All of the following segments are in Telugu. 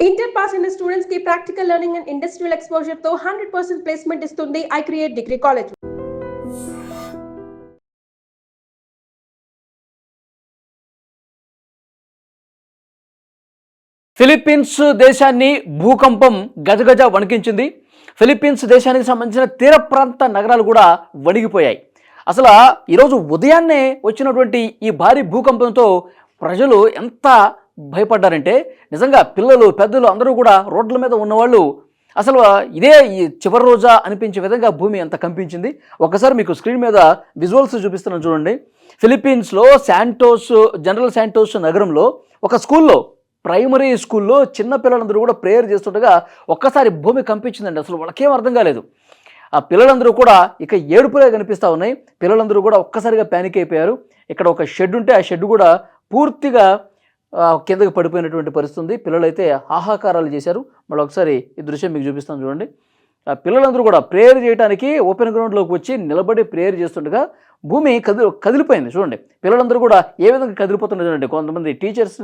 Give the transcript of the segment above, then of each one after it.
ఇంటర్ పాస్ అయిన స్టూడెంట్స్ కి practical learning and industrial exposure తో 100% ప్లేస్మెంట్ ఇస్తుంది I create degree college. Philippines దేశాన్ని భూకంపం గజగజ వణికించింది. ఫిలిప్పీన్స్ దేశానికి సంబంధించిన తీర ప్రాంత నగరాలు కూడా వణిగిపోయాయి. అసలు ఈరోజు ఉదయాన్నే వచ్చినటువంటి ఈ భారీ భూకంపంతో ప్రజలు ఎంత భయపడ్డారంటే నిజంగా పిల్లలు పెద్దలు అందరూ కూడా రోడ్ల మీద ఉన్నవాళ్ళు అసలు ఇదే ఈ చివరి రోజా అనిపించే విధంగా భూమి అంత కంపించింది. ఒకసారి మీకు స్క్రీన్ మీద విజువల్స్ చూపిస్తున్నాను చూడండి. ఫిలిప్పీన్స్లో జనరల్ శాంటోస్ నగరంలో ఒక స్కూల్లో, ప్రైమరీ స్కూల్లో చిన్న పిల్లలందరూ కూడా ప్రేయర్ చేస్తుండగా ఒక్కసారి భూమి కంపించిందండి. అసలు వాళ్ళకేం అర్థం కాలేదు. ఆ పిల్లలందరూ కూడా ఇక ఏడుపులే కనిపిస్తూ ఉన్నాయి. పిల్లలందరూ కూడా ఒక్కసారిగా ప్యానిక్ అయిపోయారు. ఇక్కడ ఒక షెడ్ ఉంటే ఆ షెడ్ కూడా పూర్తిగా కిందకి పడిపోయినటువంటి పరిస్థితి ఉంది. పిల్లలైతే హాహాకారాలు చేశారు. మళ్ళీ ఒకసారి ఈ దృశ్యం మీకు చూపిస్తాను చూడండి. ఆ పిల్లలందరూ కూడా ప్రేయర్ చేయడానికి ఓపెన్ గ్రౌండ్లోకి వచ్చి నిలబడి ప్రేయర్ చేస్తుండగా భూమి కదిలిపోయింది. చూడండి పిల్లలందరూ కూడా ఏ విధంగా కదిలిపోతున్నారు చూడండి. కొంతమంది టీచర్స్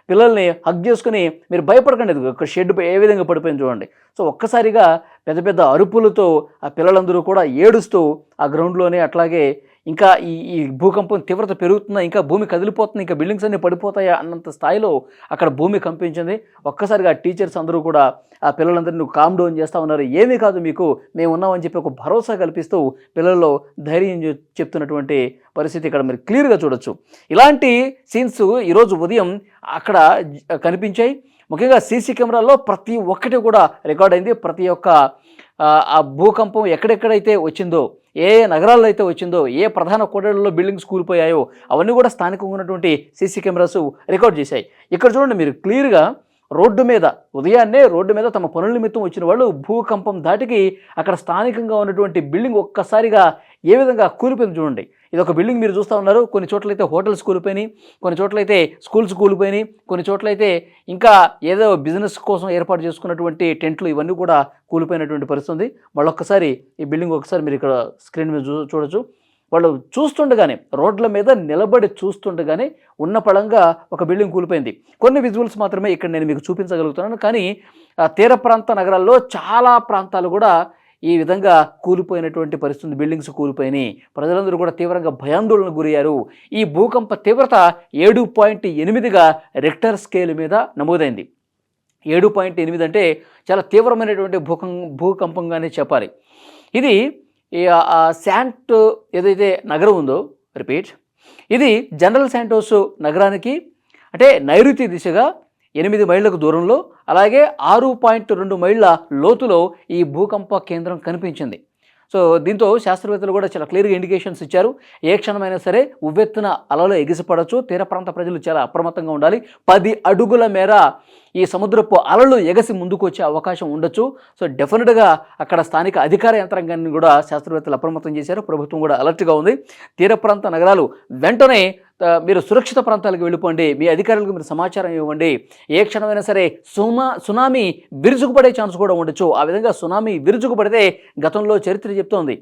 పిల్లల్ని హగ్ చేసుకుని మీరు భయపడకండి, ఒక షెడ్ ఏ విధంగా పడిపోయింది చూడండి. సో ఒక్కసారిగా పెద్ద పెద్ద అరుపులతో ఆ పిల్లలందరూ కూడా ఏడుస్తూ ఆ గ్రౌండ్లోనే అట్లాగే ఇంకా ఈ భూకంపం తీవ్రత పెరుగుతుందా, ఇంకా భూమి కదిలిపోతుంది, ఇంకా బిల్డింగ్స్ అన్నీ పడిపోతాయా అన్నంత స్థాయిలో అక్కడ భూమి కంపించింది. ఒక్కసారిగా టీచర్స్ అందరూ కూడా ఆ పిల్లలందరినీ కామ్ డౌన్ చేస్తూ ఉన్నారు. ఏమీ కాదు, మీకు మేము ఉన్నామని చెప్పి ఒక భరోసా కల్పిస్తూ పిల్లల్లో ధైర్యం చెప్తున్నటువంటి పరిస్థితి ఇక్కడ మీరు క్లియర్గా చూడొచ్చు. ఇలాంటి సీన్స్ ఈరోజు ఉదయం అక్కడ కనిపించాయి. ముఖ్యంగా సీసీ కెమెరాల్లో ప్రతి ఒక్కటి కూడా రికార్డ్ అయింది. ప్రతి ఒక్క ఆ భూకంపం ఎక్కడెక్కడైతే వచ్చిందో, ఏ నగరాల్లో అయితే వచ్చిందో, ఏ ప్రధాన కూడళ్లలో బిల్డింగ్స్ కూలిపోయాయో అవన్నీ కూడా స్థానికంగా ఉన్నటువంటి సీసీ కెమెరాస్ రికార్డ్ చేశాయి. ఇక్కడ చూడండి మీరు క్లియర్గా ఉదయాన్నే రోడ్డు మీద తమ పనుల నిమిత్తం వచ్చిన వాళ్ళు భూకంపం దాటికి అక్కడ స్థానికంగా ఉన్నటువంటి బిల్డింగ్ ఒక్కసారిగా ఏ విధంగా కూలిపోయింది చూడండి. ఇది ఒక బిల్డింగ్ మీరు చూస్తూ ఉన్నారు. కొన్ని చోట్లయితే హోటల్స్ కూలిపోయినాయి, కొన్ని చోట్లయితే స్కూల్స్ కూలిపోయినాయి, కొన్ని చోట్లయితే ఇంకా ఏదో బిజినెస్ కోసం ఏర్పాటు చేసుకున్నటువంటి టెంట్లు ఇవన్నీ కూడా కూలిపోయినటువంటి పరిస్థితి ఉంది. మళ్ళొక్కసారి ఈ బిల్డింగ్ ఒకసారి మీరు ఇక్కడ స్క్రీన్ మీద చూడొచ్చు. వాళ్ళు చూస్తుండగానే, రోడ్ల మీద నిలబడి చూస్తుండగానే ఉన్న పళంగా ఒక బిల్డింగ్ కూలిపోయింది. కొన్ని విజువల్స్ మాత్రమే ఇక్కడ నేను మీకు చూపించగలుగుతున్నాను. కానీ తీర ప్రాంత నగరాల్లో చాలా ప్రాంతాలు కూడా ఈ విధంగా కూలిపోయినటువంటి పరిస్థితి, బిల్డింగ్స్ కూలిపోయినాయి. ప్రజలందరూ కూడా తీవ్రంగా భయాందోళనకు గురయ్యారు. ఈ భూకంప తీవ్రత 7.8గా రిక్టర్ స్కేల్ మీద నమోదైంది. 7.8 అంటే చాలా తీవ్రమైనటువంటి భూకంపంగానే చెప్పాలి. ఇది శాంట్ ఏదైతే నగరం ఉందో, ఇది జనరల్ శాంటోస్ నగరానికి అంటే నైరుతి దిశగా 8 మైళ్ళకు దూరంలో, అలాగే 6.2 మైళ్ళ లోతులో ఈ భూకంప కేంద్రం కనిపించింది. సో దీంతో శాస్త్రవేత్తలు కూడా చాలా క్లియర్గా ఇండికేషన్స్ ఇచ్చారు. ఏ క్షణమైనా సరే ఉవ్వెత్తున అలలో ఎగిసిపడవచ్చు. తీర ప్రాంత ప్రజలు చాలా అప్రమత్తంగా ఉండాలి. 10 అడుగుల మేర ఈ సముద్రపు అలలు ఎగసి ముందుకు వచ్చే అవకాశం ఉండొచ్చు. సో డెఫినెట్గా అక్కడ స్థానిక అధికార యంత్రాంగాన్ని కూడా శాస్త్రవేత్తలు అప్రమత్తం చేశారు. ప్రభుత్వం కూడా అలర్ట్గా ఉంది. తీర ప్రాంత నగరాలు వెంటనే మీరు సురక్షిత ప్రాంతాలకు వెళ్ళిపోండి, మీ అధికారులకు మీరు సమాచారం ఇవ్వండి. ఏ క్షణమైనా సరే సునామీ విరుచుకుపడే ఛాన్స్ కూడా ఉండొచ్చు. ఆ విధంగా సునామీ విరుచుకుపడితే గతంలో చరిత్ర చెప్తోంది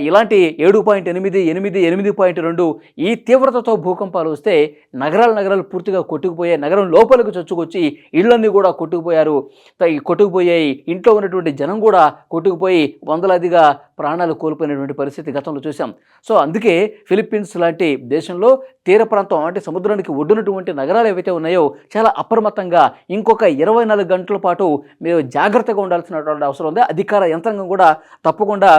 ఇలాంటి 7.8, 8.2 ఈ తీవ్రతతో భూకంపాలు వస్తే నగరాలు పూర్తిగా కొట్టుకుపోయాయి. నగరం లోపలికి చొచ్చుకొచ్చి ఇళ్లన్నీ కూడా కొట్టుకుపోయాయి. ఇంట్లో ఉన్నటువంటి జనం కూడా కొట్టుకుపోయి వందలాదిగా ప్రాణాలు కోల్పోయినటువంటి పరిస్థితి గతంలో చూసాం. సో అందుకే ఫిలిప్పీన్స్ లాంటి దేశంలో తీర ప్రాంతం అంటే సముద్రానికి ఒడ్డునటువంటి నగరాలు ఏవైతే ఉన్నాయో చాలా అప్రమత్తంగా ఇంకొక 24 గంటల పాటు మీరు జాగ్రత్తగా ఉండాల్సినటువంటి అవసరం ఉంది. అధికార యంత్రాంగం కూడా తప్పకుండా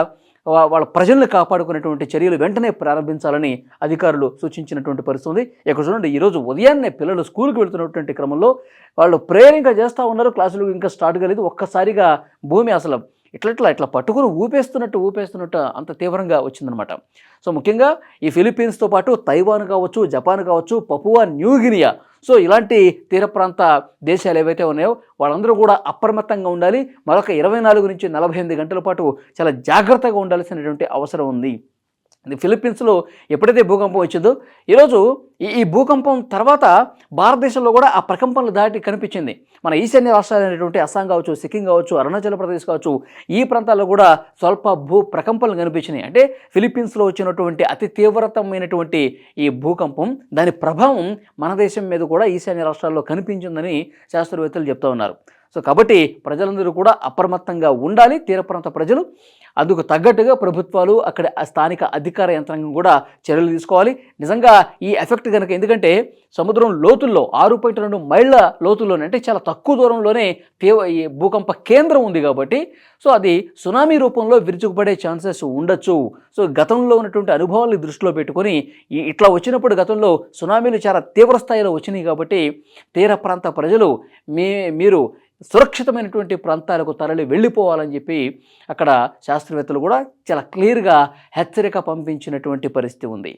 వాళ్ళ ప్రజల్ని కాపాడుకునేటువంటి చర్యలు వెంటనే ప్రారంభించాలని అధికారులు సూచించినటువంటి పరిస్థితి. ఇక్కడ చూడండి, ఈరోజు ఉదయాన్నే పిల్లలు స్కూల్కి వెళ్తున్నటువంటి క్రమంలో వాళ్ళు ప్రేయర్ ఇంకా చేస్తూ ఉన్నారు. క్లాసులు ఇంకా స్టార్ట్ కాలేదు. ఒక్కసారిగా భూమి అసలు ఇట్లా పట్టుకుని ఊపేస్తున్నట్టు అంత తీవ్రంగా వచ్చిందనమాట. సో ముఖ్యంగా ఈ ఫిలిప్పీన్స్తో పాటు తైవాన్ కావచ్చు, జపాన్ కావచ్చు, పపువా న్యూగినియా, సో ఇలాంటి తీర ప్రాంత దేశాలు ఏవైతే ఉన్నాయో వాళ్ళందరూ కూడా అప్రమత్తంగా ఉండాలి. మరొక 24 నుంచి 48 గంటల పాటు చాలా జాగ్రత్తగా ఉండాల్సినటువంటి అవసరం ఉంది. ఇది ఫిలిప్పీన్స్లో ఎప్పుడైతే భూకంపం వచ్చిందో ఈరోజు ఈ భూకంపం తర్వాత భారతదేశంలో కూడా ఆ ప్రకంపనలు దాటి కనిపించింది. మన ఈశాన్య రాష్ట్రాలైనటువంటి అస్సాం కావచ్చు, సిక్కిం కావచ్చు, అరుణాచల్ ప్రదేశ్ కావచ్చు, ఈ ప్రాంతాల్లో కూడా స్వల్ప ప్రకంపనలు కనిపించినాయి. అంటే ఫిలిప్పీన్స్లో వచ్చినటువంటి అతి తీవ్రతమైనటువంటి ఈ భూకంపం దాని ప్రభావం మన దేశం మీద కూడా ఈశాన్య రాష్ట్రాల్లో కనిపించిందని శాస్త్రవేత్తలు చెప్తా ఉన్నారు. సో కాబట్టి ప్రజలందరూ కూడా అప్రమత్తంగా ఉండాలి. తీర ప్రాంత ప్రజలు అందుకు తగ్గట్టుగా ప్రభుత్వాలు, అక్కడ స్థానిక అధికార యంత్రాంగం కూడా చర్యలు తీసుకోవాలి. నిజంగా ఈ ఎఫెక్ట్ కనుక, ఎందుకంటే సముద్రం లోతుల్లో 6.2 మైళ్ళ లోతుల్లోనే, అంటే చాలా తక్కువ దూరంలోనే ఈ భూకంప కేంద్రం ఉంది కాబట్టి సో అది సునామీ రూపంలో విరుచుకుపడే ఛాన్సెస్ ఉండొచ్చు. సో గతంలో ఉన్నటువంటి అనుభవాలను దృష్టిలో పెట్టుకొని ఇట్లా వచ్చినప్పుడు గతంలో సునామీలు చాలా తీవ్ర స్థాయిలో వచ్చినాయి కాబట్టి తీర ప్రాంత ప్రజలు మీరు సురక్షితమైనటువంటి ప్రాంతాలకు తరలి వెళ్ళిపోవాలని చెప్పి అక్కడ శాస్త్రవేత్తలు కూడా చాలా క్లియర్గా హెచ్చరిక పంపించినటువంటి పరిస్థితి ఉంది.